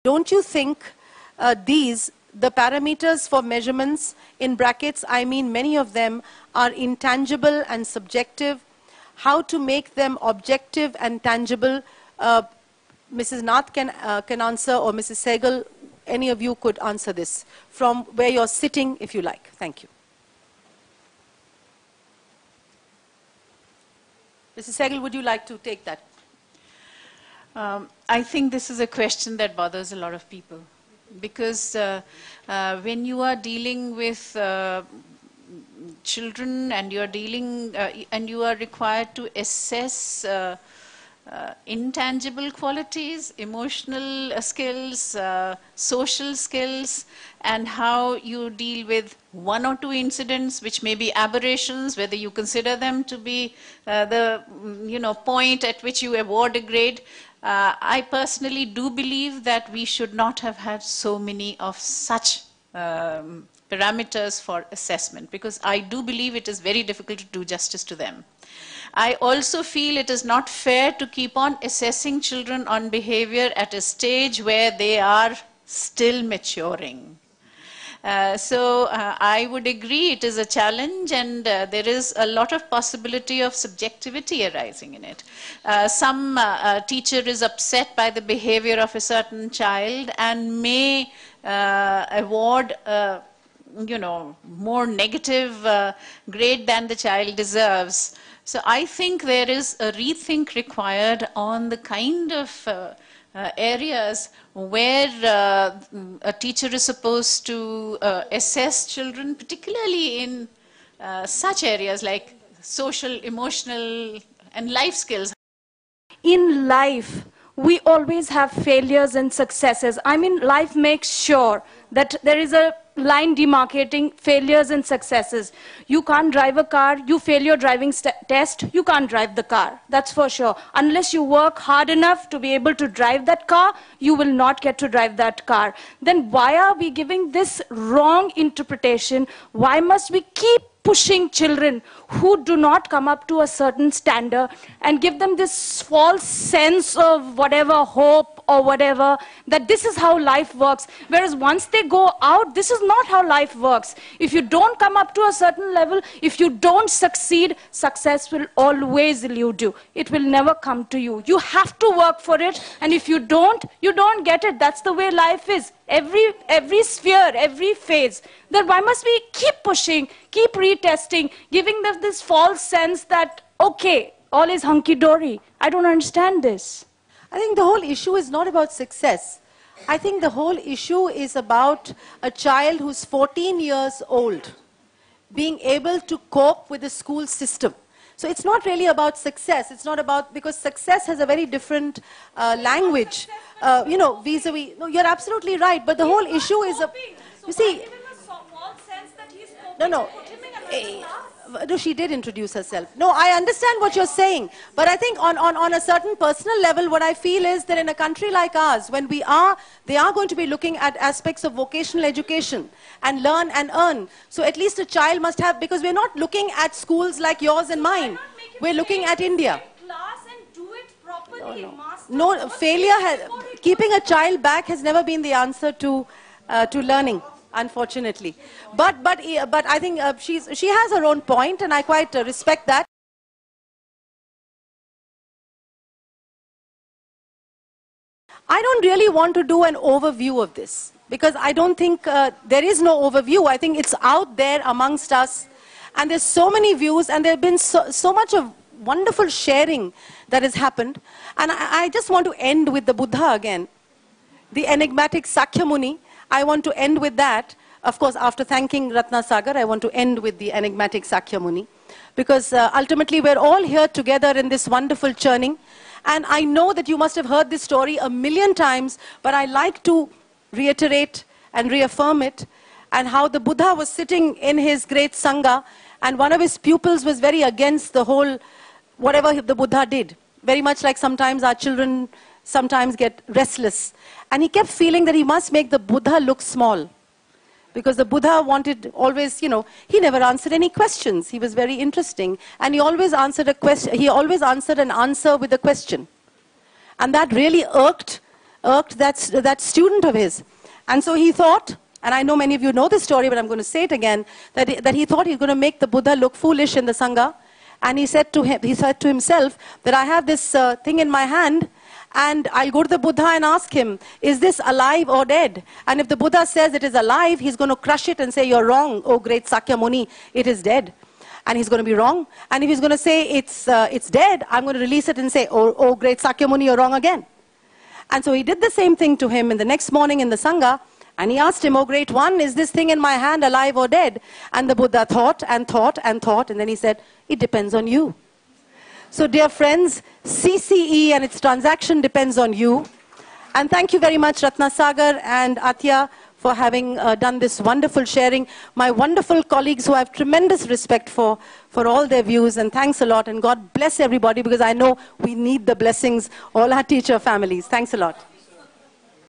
Don't you think the parameters for measurements, in brackets, I mean many of them are intangible and subjective. How to make them objective and tangible? Mrs. Nath can answer, or Mrs. Sehgal, any of you could answer this from where you're sitting if you like. Thank you. Mrs. Sehgal, would you like to take that? I think this is a question that bothers a lot of people, because when you are dealing with children and you're dealing and you are required to assess intangible qualities, emotional skills, social skills, and how you deal with one or two incidents which may be aberrations, whether you consider them to be the point at which you award a grade. I personally do believe that we should not have had so many of such parameters for assessment, because I do believe it is very difficult to do justice to them. I also feel it is not fair to keep on assessing children on behavior at a stage where they are still maturing. So I would agree it is a challenge, and there is a lot of possibility of subjectivity arising in it. Some teacher is upset by the behavior of a certain child and may award more negative grade than the child deserves. So I think there is a rethink required on the kind of areas where a teacher is supposed to assess children, particularly in such areas like social, emotional, and life skills. In life, we always have failures and successes. I mean, life makes sure that there is a line demarcating failures and successes. You can't drive a car, you fail your driving test, you can't drive the car. That's for sure. Unless you work hard enough to be able to drive that car, you will not get to drive that car. Then why are we giving this wrong interpretation? Why must we keep pushing children who do not come up to a certain standard and give them this false sense of whatever hope or whatever, that this is how life works. Whereas once they go out, this is not how life works. If you don't come up to a certain level, if you don't succeed, success will always elude you. It will never come to you. You have to work for it, and if you don't get it. That's the way life is. Every sphere, every phase. Then why must we keep pushing, keep retesting, giving them this false sense that, okay, all is hunky-dory? I don't understand this. I think the whole issue is not about success. I think the whole issue is about a child who's 14 years old being able to cope with the school system. So it's not really about success. It's not about, because success has a very different language, vis-a-vis. No, you're absolutely right. But the whole issue is, you see, no, she did introduce herself. No, I understand what you're saying. But I think on a certain personal level, what I feel is that in a country like ours, when they are going to be looking at aspects of vocational education and learn and earn. So at least a child must have, because we're not looking at schools like yours and mine. We're looking at India. No, failure, keeping a child back has never been the answer to learning, unfortunately. But I think she has her own point, and I quite respect that. I don't really want to do an overview of this, because I don't think there is no overview. I think it's out there amongst us, and there's so many views, and there have been so much of wonderful sharing that has happened. And I just want to end with the Buddha again, the enigmatic Sakya Muni. I want to end with that. Of course, after thanking Ratna, Sagar, I want to end with the enigmatic Sakya Muni, because ultimately we're all here together in this wonderful churning. And I know that you must have heard this story a million times, but I like to reiterate and reaffirm it, and how the Buddha was sitting in his great Sangha, and one of his pupils was very against the whole, whatever the Buddha did. Very much like sometimes our children sometimes get restless. And he kept feeling that he must make the Buddha look small. Because the Buddha wanted always, he never answered any questions. He was very interesting. And he always answered a question. He always answered an answer with a question. And that really irked irked that student of his. And so he thought, and I know many of you know this story, but I'm going to say it again, that he thought he was going to make the Buddha look foolish in the Sangha. And he said to himself that I have this thing in my hand, and I'll go to the Buddha and ask him, is this alive or dead? And if the Buddha says it is alive, he's going to crush it and say, you're wrong, oh great Sakya Muni, it is dead. And he's going to be wrong. And if he's going to say it's dead, I'm going to release it and say, oh great Sakya Muni, you're wrong again. And so he did the same thing to him in the next morning in the Sangha. And he asked him, oh great one, is this thing in my hand alive or dead? And the Buddha thought and thought and thought. And then he said, it depends on you. So dear friends, CCE and its transaction depends on you. And thank you very much, Ratna, Sagar and Atya, for having done this wonderful sharing. My wonderful colleagues who I have tremendous respect for all their views. And thanks a lot. And God bless everybody, because I know we need the blessings, all our teacher families. Thanks a lot.